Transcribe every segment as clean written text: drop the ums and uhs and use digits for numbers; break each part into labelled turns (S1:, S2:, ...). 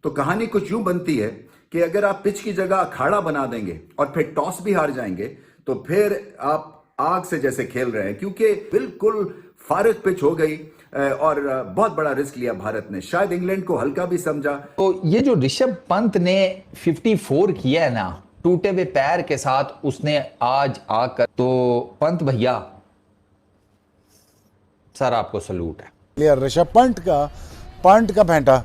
S1: तो कहानी कुछ यूं बनती है कि अगर आप पिच की जगह अखाड़ा बना देंगे और फिर टॉस भी हार जाएंगे तो फिर आप आग से जैसे खेल रहे हैं, क्योंकि बिल्कुल फारिग पिच हो गई और बहुत बड़ा रिस्क लिया भारत ने। शायद इंग्लैंड को हल्का भी समझा।
S2: तो ये जो ऋषभ पंत ने 54 किया है ना टूटे हुए पैर के साथ, उसने आज आकर, तो पंत भैया सर आपको सलूट है।
S3: ऋषभ पंत का फेंटा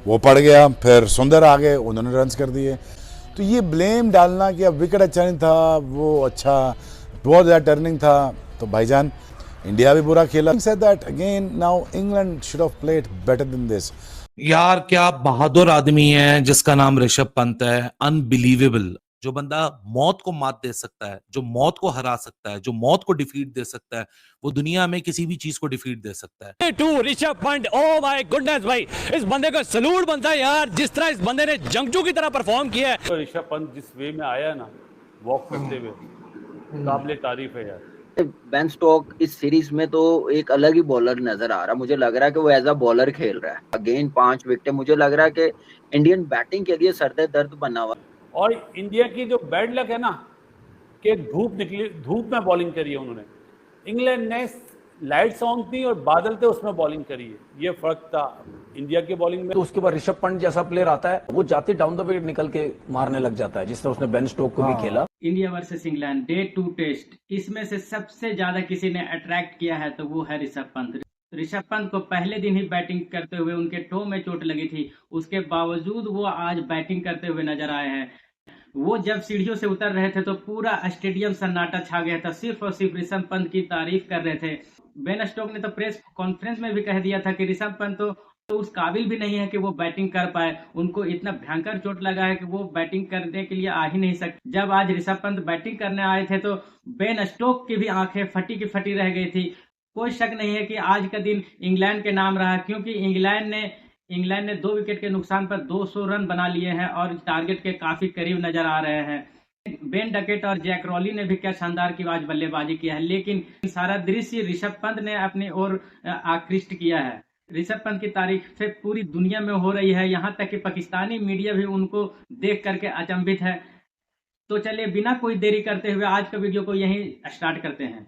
S3: वो पड़ गया, फिर सुंदर आ गए, उन्होंने रन्स कर दिए। तो ये ब्लेम डालना कि अब विकेट अच्छा नहीं था, वो अच्छा बहुत ज़्यादा टर्निंग था, तो भाईजान इंडिया भी बुरा खेला। said that again now England should have played better than this।
S4: यार क्या बहादुर आदमी है जिसका नाम ऋषभ पंत है। अनबिलीवेबल। जो बंदा मौत को मात दे सकता है, जो मौत को हरा सकता है, जो मौत को डिफीट दे सकता है, वो दुनिया में किसी भी चीज को डिफीट दे सकता है।
S5: To Rishabh Pant, oh my goodness भाई, इस बंदे को सलूट बनता है यार, जिस तरह इस बंदे ने जंगजू की तरह परफॉर्म किया है।
S6: तो ऋषभ पंत जिस वे में आया ना वॉक करते हुए, काबिले तारीफ है यार।
S7: बेन स्टोक इस सीरीज में तो एक अलग ही बॉलर नजर आ रहा, मुझे लग रहा है कि वो एज अ बॉलर खेल रहा है। अगेन 5 विकेट, मुझे लग रहा है कि इंडियन बैटिंग के लिए सरदे दर्द बना हुआ।
S6: और इंडिया की जो बैड लक है ना कि धूप में बॉलिंग करी है उन्होंने। इंग्लैंड ने लाइट्स ऑन थी और बादल थे, उसमें बॉलिंग करी है, ये फर्क था इंडिया की बॉलिंग में।
S8: तो उसके बाद ऋषभ पंत जैसा प्लेयर आता है, वो जाते डाउन द विकेट निकल के मारने लग जाता है, जिस तरह उसने बेन स्टोक को भी खेला।
S9: India versus England day 2 test, इसमें से सबसे ज्यादा किसी ने अट्रैक्ट किया है तो वो है ऋषभ पंत। ऋषभ पंत को पहले दिन ही बैटिंग करते हुए उनके टो में चोट लगी थी, उसके बावजूद वो आज बैटिंग करते हुए नजर आए हैं। वो जब सीढ़ियों से उतर रहे थे तो पूरा स्टेडियम सन्नाटा छा गया था, सिर्फ और सिर्फ ऋषभ पंत की तारीफ कर रहे थे। बेन स्टोक ने तो प्रेस कॉन्फ्रेंस में भी कह दिया था कि ऋषभ पंत तो उस काबिल भी नहीं है कि वो बैटिंग कर पाए, उनको इतना भयंकर चोट लगा है कि वो बैटिंग करने के लिए आ ही नहीं सकते। जब आज ऋषभ पंत बैटिंग करने आए थे तो बेन स्टोक की भी आंखें फटी की फटी रह गई थी। कोई शक नहीं है कि आज का दिन इंग्लैंड के नाम रहा, क्योंकि इंग्लैंड ने 2 विकेट के नुकसान पर 200 रन बना लिए हैं और टारगेट के काफी करीब नजर आ रहे हैं। बेन डकेट और जैक रॉली ने भी क्या शानदार की आज बल्लेबाजी किया है, लेकिन सारा दृश्य ऋषभ पंत ने अपनी ओर आकृष्ट किया है। ऋषभ पंत की तारीफ पूरी दुनिया में हो रही है, यहाँ तक कि पाकिस्तानी मीडिया भी उनको देख करके अचंभित है। तो चलिए बिना कोई देरी करते हुए आज का वीडियो को यहीं स्टार्ट करते हैं।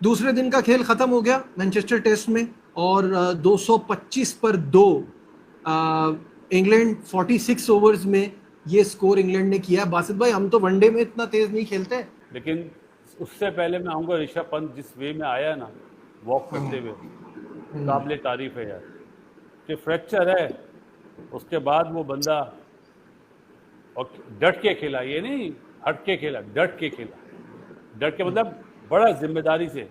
S10: दूसरे दिन का खेल खत्म हो गया मैनचेस्टर टेस्ट में और 225 पर 2 इंग्लैंड 46 ओवर्स में ये स्कोर इंग्लैंड ने किया। बासित भाई, हम तो वनडे में इतना तेज नहीं खेलते,
S6: लेकिन उससे पहले मैं आऊँगा ऋषभ पंत जिस वे में आया ना वॉक करते हुए, काबिले तारीफ है यार। कि फ्रैक्चर है, उसके बाद वो बंदा और डट के खेला, ये नहीं हट के खेला, डट के खेला। डट के मतलब बड़ा जिम्मेदारी से।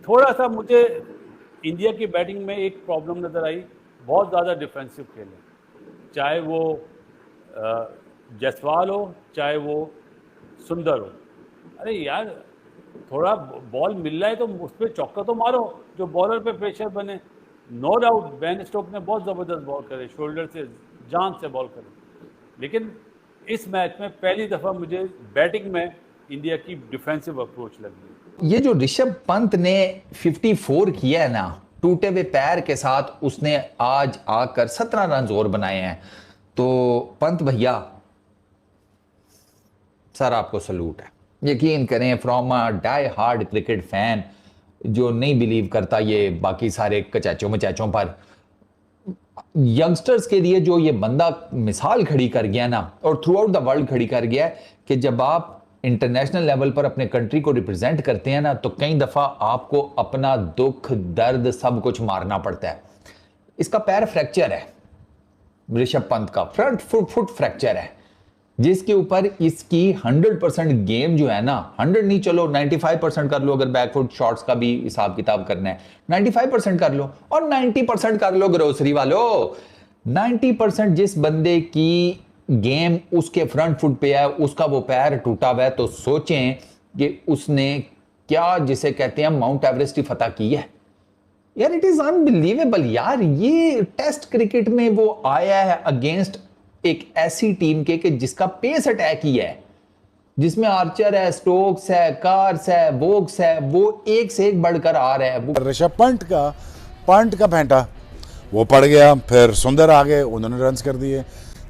S6: थोड़ा सा मुझे इंडिया की बैटिंग में एक प्रॉब्लम नज़र आई, बहुत ज़्यादा डिफेंसिव खेले, चाहे वो जायसवाल हो चाहे वो सुंदर हो। अरे यार थोड़ा बॉल मिल रहा है तो उस पर चौका तो मारो, जो बॉलर पे प्रेशर बने। नो डाउट बेन स्टोक ने बहुत ज़बरदस्त बॉल करे, शोल्डर से जान से बॉल करे, लेकिन इस मैच में पहली दफ़ा मुझे बैटिंग में इंडिया की डिफेंसिव अप्रोच लगी।
S2: ये जो ऋषभ पंत ने 54 किया है ना टूटे हुए पैर के साथ, उसने आज आकर 17 रन और बनाए हैं। तो पंत भैया सर आपको सलूट है। यकीन करें, from a die hard cricket fan जो नहीं बिलीव करता ये बाकी सारे कचैचों मचैचों पर, यंगस्टर्स के लिए जो ये बंदा मिसाल खड़ी कर गया ना, और थ्रू आउट द वर्ल्ड खड़ी कर गया है कि जब आप इंटरनेशनल लेवल पर अपने कंट्री को रिप्रेजेंट करते हैं ना, तो कई दफा आपको अपना दुख दर्द सब कुछ मारना पड़ता है। इसका पैर फ्रैक्चर है, ऋषभ पंत का फ्रंट फुट फ्रैक्चर है, जिसके ऊपर इसकी 100% गेम जो है ना, 100 नहीं चलो 95% कर लो, अगर बैकफुट शॉट्स का भी हिसाब किताब करना है 95% कर लो, और 90% कर लो ग्रोसरी वालों। 90% जिस बंदे की गेम उसके फ्रंट फुट पे है, उसका वो पैर टूटा हुआ है, तो सोचें कि उसने क्या जिसे कहते हैं माउंट एवरेस्ट की फतह की है। यार इट इज अनबिलीवेबल यार। ये टेस्ट क्रिकेट में वो आया है अगेंस्ट एक ऐसी टीम के कि जिसका पेस अटैक ही है, जिसमें आर्चर है, स्टोक्स है, कार्स है, वोक्स है, वो एक से एक बढ़कर आ रहा है।
S3: ऋषभ पंत का फेंटा वो पड़ गया, फिर सुंदर आ गए, उन्होंने रन्स कर दिए।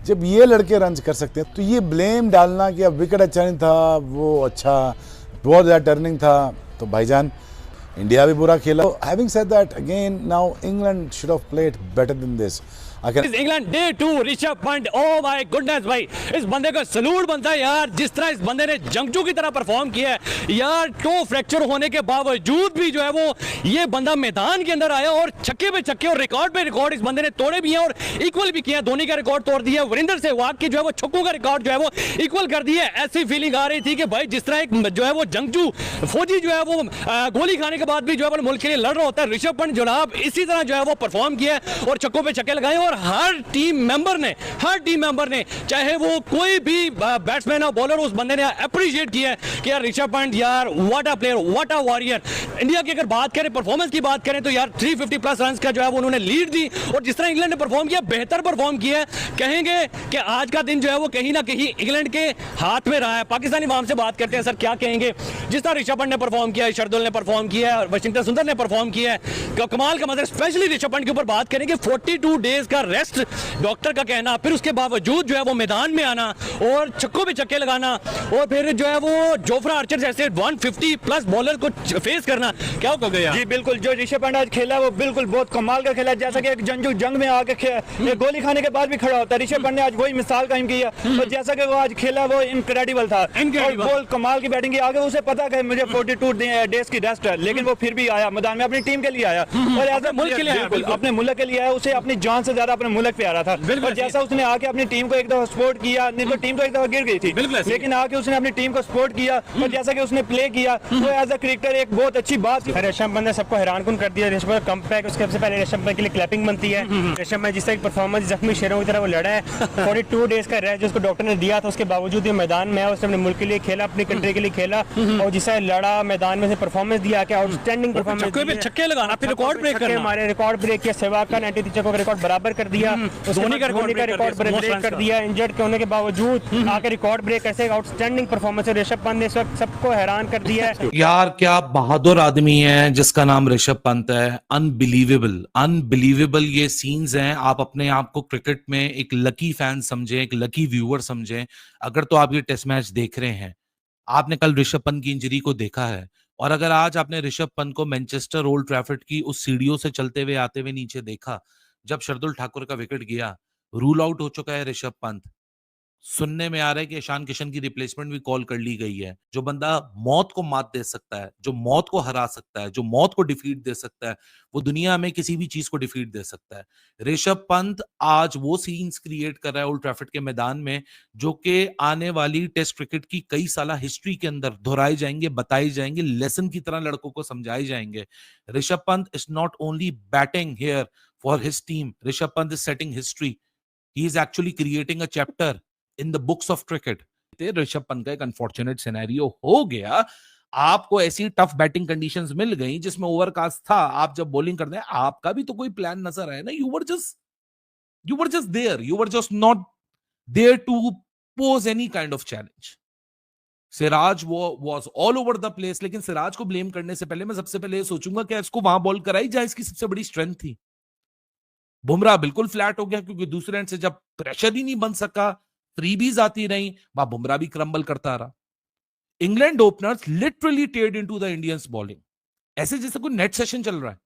S3: जब ये लड़के रन्स कर सकते हैं तो ये ब्लेम डालना कि अब विकेट अच्छा नहीं था, वो अच्छा बहुत ज़्यादा टर्निंग था, तो भाईजान इंडिया भी बुरा खेला। Having said that, again now England should have played better than this.
S5: England day 2 Rishabh Pant, oh my goodness भाई, इस बंदे का सलूट बनता है यार, जिस तरह इस बंदे ने जंगजू की तरह परफॉर्म किया है यार। टो फ्रैक्चर होने के बावजूद भी जो है वो ये बंदा मैदान के अंदर आया और छक्के पे छक्के और रिकॉर्ड पे रिकॉर्ड इस बंदे ने तोड़े भी हैं और इक्वल भी किया। धोनी का रिकॉर्ड तोड़ दिया, वीरेंद्र सहवाग की जो है वो छक्कों का रिकॉर्ड जो है वो इक्वल कर दिया। ऐसी फीलिंग आ रही थी कि भाई जिस तरह एक जो है वो जंगजू फौजी जो है वो गोली खाने के बाद भी जो है वो मुल्क के लिए लड़ रहा होता है, ऋषभ पंत जनाब इसी तरह जो है वो परफॉर्म किया और छक्कों पे छक्के लगाए। और हर टीम मेंबर ने चाहे वो कोई भी बैट्समैन और बॉलर, उस बंदे ने अप्रिशिएट किया कि यार ऋषभ पंत यार what a player, what a warrior. India की अगर बात करें, परफॉर्मेंस की बात करें तो यार 350 प्लस रन का जो है वो उन्होंने लीड दी और जिस तरह इंग्लैंड ने परफॉर्म किया, बेहतर परफॉर्म किया। कहेंगे कि आज का दिन जो है वो कहीं ना कहीं इंग्लैंड के हाथ में रहा है। पाकिस्तानी माम से बात करते हैं, सर क्या कहेंगे जिस तरह ऋषभ पंत ने परफॉर्म किया, शार्दुल ने परफॉर्म किया, वाशिंगटन सुंदर ने परफॉर्म किया, कमाल का मतलब। स्पेशली ऋषभ पंत के ऊपर बात करेंगे, 42 डेज का रेस्ट डॉक्टर का कहना, फिर उसके बावजूद जो है वो मैदान में आना और छक्कों पे छक्के लगाना और फिर जो है वो जोफ्रा आर्चर जैसे 150 प्लस बॉलर को फेस करना, क्या कहोगे यार?
S11: जी बिल्कुल, जो ऋषभ पंत आज खेला वो बिल्कुल बहुत कमाल का खेला, जैसा कि एक जंगजू जंग में आके गोली खाने के बाद भी खड़ा होता है। ऋषभ पंत ने आज वही मिसाल कायम की है और जैसा कि वो आज खेला वो इनक्रेडिबल था और बहुत कमाल की बैटिंग की। आगे उसे पता है मुझे 42 डेज की रेस्ट है, लेकिन वो फिर भी आया मैदान में, अपनी टीम के लिए आया और ऐसा मुल्क के लिए, अपने मुल्क के लिए आया। उसे अपनी जान से ज्यादा अपने मुल्क पे आ रहा था और जैसा उसने आके अपनी टीम को एक दफा सपोर्ट किया, नहीं तो टीम तो एक दफा गिर गई थी, लेकिन आके उसने अपनी टीम को सपोर्ट किया और जैसा कि उसने प्ले किया वो एज अ क्रिकेटर एक बहुत अच्छी बात थी।
S12: ऋषभ पंत ने सबको हैरान कुन कर दिया। ऋषभ पंत कम बैक, उसके सबसे पहले ऋषभ पंत के लिए क्लैपिंग बनती है। ऋषभ पंत जिस तरह परफॉर्मेंस जख्मी शेरों की तरह वो लड़ा है, 42 डेज का रेस्ट जो उसको डॉक्टर ने दिया था, उसके बावजूद भी मैदान में उसने अपने मुल्क के लिए खेला, अपनी कंट्री के लिए खेला और जिस तरह लड़ा मैदान में से परफॉर्मेंस दिया, क्या आउटस्टैंडिंग परफॉर्मेंस,
S5: छक्के लगाना, फिर रिकॉर्ड ब्रेक करना,
S12: हमारे रिकॉर्ड ब्रेक किया, सहवाग का 93 छक्कों का रिकॉर्ड बराबर कर दिया, धोनी का रिकॉर्ड ब्रेक कर दिया, इंजर्ड होने के बावजूद आके रिकॉर्ड ब्रेक कैसे आउटस्टैंडिंग परफॉर्मेंस है। ऋषभ पंत ने इस वक्त सबको हैरान कर दिया है।
S4: यार क्या बहादुर आदमी है जिसका नाम ऋषभ पंत है। अनबिलीवेबल ये सीन्स हैं। आप अपने आप को क्रिकेट में एक लकी फैन समझें, एक लकी व्यूअर समझें अगर तो आप ये टेस्ट मैच देख रहे हैं। आपने कल ऋषभ पंत की इंजरी को देखा है और अगर आज आपने ऋषभ पंत को मैनचेस्टर ओल्ड ट्रैफर्ड की उस सीढ़ियों से चलते हुए आते हुए नीचे देखा, जब शार्दुल ठाकुर का विकेट गया, रूल आउट हो चुका है ऋषभ पंत। सुनने में आ रहा है कि ईशान किशन की रिप्लेसमेंट भी कॉल कर ली गई है। जो बंदा मौत को मात दे सकता है, जो मौत को हरा सकता है, जो मौत को डिफीट दे सकता है, वो दुनिया में किसी भी चीज को डिफीट दे सकता है। ऋषभ पंत आज वो सीन्स क्रिएट कर रहा है ओल्ड ट्रैफर्ड के मैदान में जो कि आने वाली टेस्ट क्रिकेट की कई साल हिस्ट्री के अंदर दोहराए जाएंगे, बताए जाएंगे, लेसन की तरह लड़कों को समझाए जाएंगे। Rishabh Pant is not only batting here for his team, Rishabh Pant is setting history. He is actually creating a chapter in the books of cricket. Rishabh Pant का एक अनफॉर्चुनेट सिनेरियो हो गया। आपको ऐसी टफ बैटिंग कंडीशंस मिल गई जिसमें ओवरकास्ट था, आप जब बॉलिंग करते हैं आपका भी तो कोई प्लान नजर आया ना। You were just there, you were just not there to pose any kind of challenge. Siraj was all over the place, लेकिन सिराज को ब्लेम करने से पहले मैं सबसे पहले सोचूंगा कि इसको वहां बॉल कराई जाए, इसकी सबसे बड़ी स्ट्रेंथ थी। बुमराह बिल्कुल फ्लैट हो गया क्योंकि दूसरे एंड से जब प्रेशर ही नहीं बन सका, फ्रीबीज आती रही, वहां बुमराह भी क्रम्बल करता रहा। England openers literally teared into the Indians bowling, ऐसे जैसे कोई नेट सेशन चल रहा है।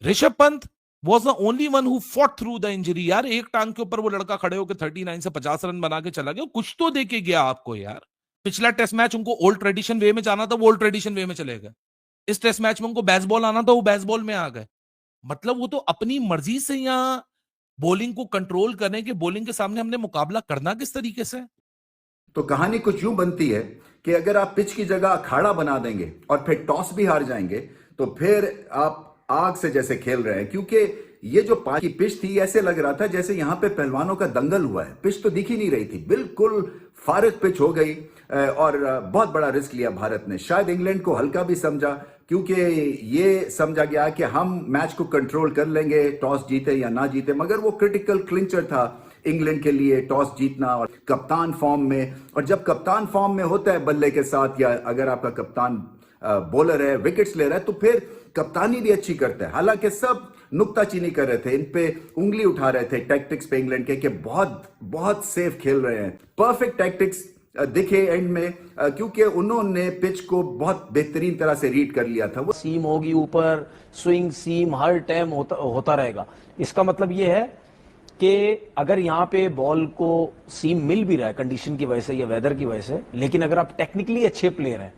S4: Rishabh Pant was the only one who fought through the injury। यार एक टांग के ऊपर वो लड़का खड़े होकर 39 से 50 रन बना के चला गया, कुछ तो देके गया आपको यार। पिछला टेस्ट मैच उनको ओल्ड ट्रेडिशन वे में जाना था, वो ओल्ड ट्रेडिशन वे में चले गए। इस टेस्ट मैच में उनको बेसबॉल आना था, वो बेसबॉल में आ गए। मतलब वो तो अपनी मर्जी से यहाँ बॉलिंग को कंट्रोल करने के, बॉलिंग के सामने हमने मुकाबला करना किस तरीके से।
S1: तो कहानी कुछ यूं बनती है कि अगर आप पिच की जगह अखाड़ा बना देंगे और फिर टॉस भी हार जाएंगे तो फिर आप आग से जैसे खेल रहे हैं। क्योंकि ये जो पांच की पिच थी, ऐसे लग रहा था जैसे यहां पे पहलवानों का दंगल हुआ है। पिच तो दिख ही नहीं रही थी, बिल्कुल फारिग पिच हो गई और बहुत बड़ा रिस्क लिया भारत ने। शायद इंग्लैंड को हल्का भी समझा क्योंकि ये समझा गया कि हम मैच को कंट्रोल कर लेंगे, टॉस जीते या ना जीते। मगर वो क्रिटिकल क्लिंचर था इंग्लैंड के लिए, टॉस जीतना। और कप्तान फॉर्म में, और जब कप्तान फॉर्म में होता है बल्ले के साथ, या अगर आपका कप्तान बॉलर है, विकेट्स ले रहा है, तो फिर कप्तानी भी अच्छी करता है। हालांकि सब नुक्ताचीनी कर रहे थे, इन पे उंगली उठा रहे थे टैक्टिक्स पे इंग्लैंड के कि बहुत बहुत सेफ खेल रहे हैं। परफेक्ट टैक्टिक्स दिखे एंड में, क्योंकि उन्होंने पिच को बहुत बेहतरीन तरह से रीड कर लिया था। वो
S8: सीम होगी ऊपर, स्विंग सीम हर टाइम होता रहेगा। इसका मतलब ये है कि अगर यहाँ पे बॉल को सीम मिल भी रहा है कंडीशन की वजह से या वेदर की वजह से, लेकिन अगर आप टेक्निकली अच्छे प्लेयर हैं,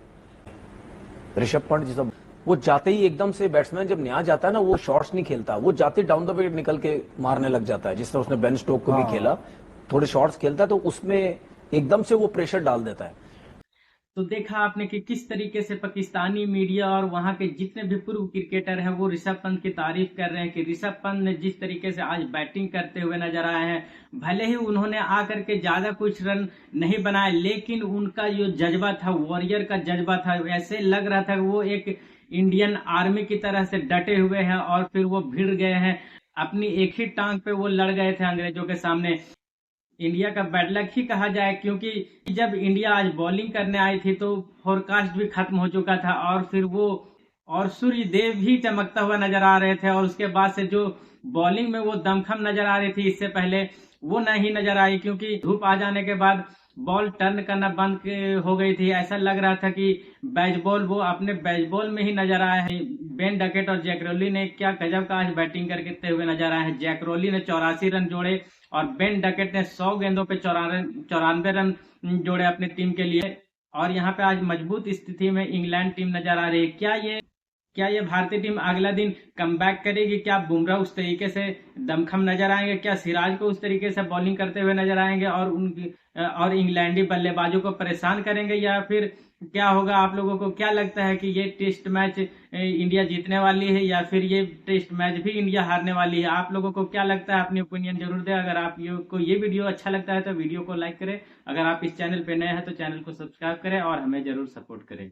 S8: ऋषभ पंत जैसा, वो जाते ही एकदम से बैट्समैन जब नया जाता है ना, वो शॉट्स नहीं खेलता, वो जाते डाउन द विकेट निकल के मारने लग जाता है। जिस तरह उसने बेन स्टोक को भी खेला, थोड़े शॉट्स खेलता है तो उसमें एकदम से वो प्रेशर डाल देता है।
S9: तो देखा आपने कि किस तरीके से पाकिस्तानी मीडिया और वहां के जितने भी पूर्व क्रिकेटर हैं वो ऋषभ पंत की तारीफ कर रहे हैं कि ऋषभ पंत ने जिस तरीके से आज बैटिंग करते हुए नजर आए हैं, भले ही उन्होंने आकर के ज्यादा कुछ रन नहीं बनाए, लेकिन उनका जो जज्बा था, वॉरियर का जज्बा था, ऐसे लग रहा था कि वो एक इंडियन आर्मी की तरह से डटे हुए हैं और फिर वो भिड़ गए हैं, अपनी एक ही टांग पे वो लड़ गए थे अंग्रेजों के सामने। इंडिया का बैड लक ही कहा जाए, क्योंकि जब इंडिया आज बॉलिंग करने आई थी तो फोरकास्ट भी खत्म हो चुका था और फिर वो और सूर्य देव भी चमकता हुआ नजर आ रहे थे, और उसके बाद से जो बॉलिंग में वो दमखम नजर आ रही थी इससे पहले वो नहीं नजर आई, क्योंकि धूप आ जाने के बाद बॉल टर्न करना बंद हो गई थी। ऐसा लग रहा था कि बैच बॉल वो अपने बैच बॉल में ही नजर आया है। बेन डकेट और जैक रॉली ने क्या गजब का आज बैटिंग करते हुए नजर आए हैं। जैक रॉली ने 84 रन जोड़े और बेन डकेट ने 100 गेंदों पे 94 रन जोड़े अपनी टीम के लिए। और यहाँ पे आज मजबूत स्थिति में इंग्लैंड टीम नजर आ रही है। क्या ये भारतीय टीम अगला दिन कमबैक करेगी? क्या बुमराह उस तरीके से दमखम नजर आएंगे? क्या सिराज को उस तरीके से बॉलिंग करते हुए नजर आएंगे और इंग्लैंडी बल्लेबाजों को परेशान करेंगे, या फिर क्या होगा? आप लोगों को क्या लगता है कि ये टेस्ट मैच इंडिया जीतने वाली है या फिर ये टेस्ट मैच भी इंडिया हारने वाली है? आप लोगों को क्या लगता है? अपनी ओपिनियन जरूर दें। अगर आपको ये वीडियो अच्छा लगता है तो वीडियो को लाइक करें। अगर आप इस चैनल पे नए हैं तो चैनल को सब्सक्राइब करें और हमें जरूर सपोर्ट करें।